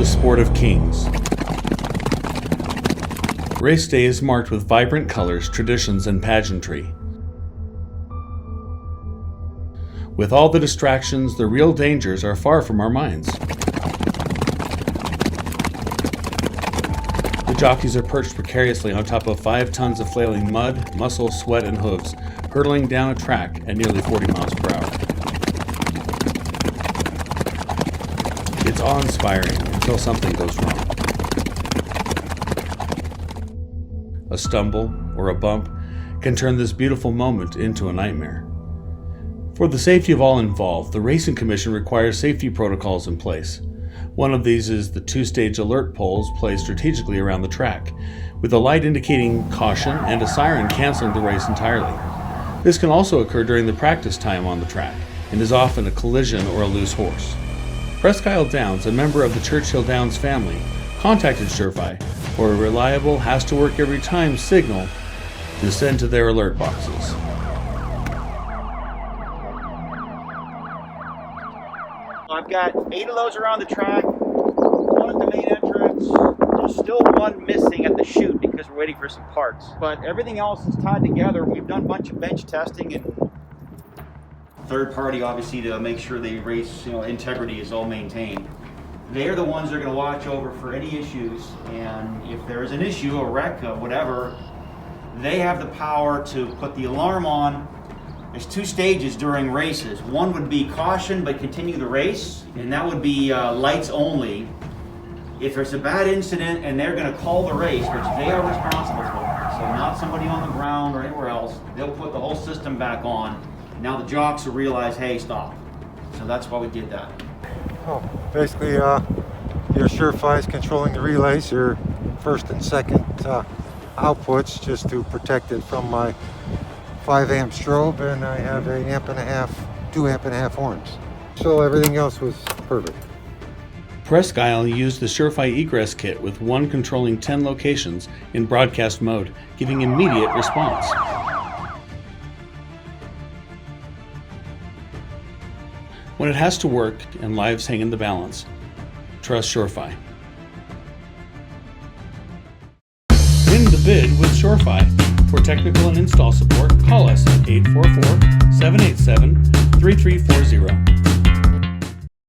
the sport of kings. Race day is marked with vibrant colors, traditions, and pageantry. With all the distractions, the real dangers are far from our minds. The jockeys are perched precariously on top of 5 tons of flailing mud, muscle, sweat, and hooves, hurtling down a track at nearly 40 miles per hour. It's awe-inspiring until something goes wrong. A stumble or a bump can turn this beautiful moment into a nightmare. For the safety of all involved, the Racing Commission requires safety protocols in place. One of these is the 2-stage alert poles placed strategically around the track, with a light indicating caution and a siren canceling the race entirely. This can also occur during the practice time on the track, and is often a collision or a loose horse. Presque Downs, a member of the Churchill Downs family, contacted Surefire for a reliable, has-to-work-every-time signal to send to their alert boxes. I've got 8 of those around the track, 1 at the main entrance. There's still 1 missing at the chute because we're waiting for some parts. But everything else is tied together. We've done a bunch of bench testing and third party, obviously, to make sure the race integrity is all maintained. They're the ones that are going to watch over for any issues, and if there is an issue, a wreck, or whatever, they have the power to put the alarm on. There's 2 stages during races. One would be caution but continue the race, and that would be lights only. If there's a bad incident and they're going to call the race, which they are responsible for, so not somebody on the ground or anywhere else, they'll put the whole system back on. Now the jocks will realize, hey, stop. So that's why we did that. Oh, basically, your Surefire is controlling the relays, your first and second outputs, just to protect it from my 5 amp strobe, and I have an 2 amp and a half horns. So everything else was perfect. Presque used the Surefire Egress kit with 1 controlling 10 locations in broadcast mode, giving immediate response. When it has to work and lives hang in the balance, trust Surefire. Win the bid with Surefire. For technical and install support, call us at 844-787-3340.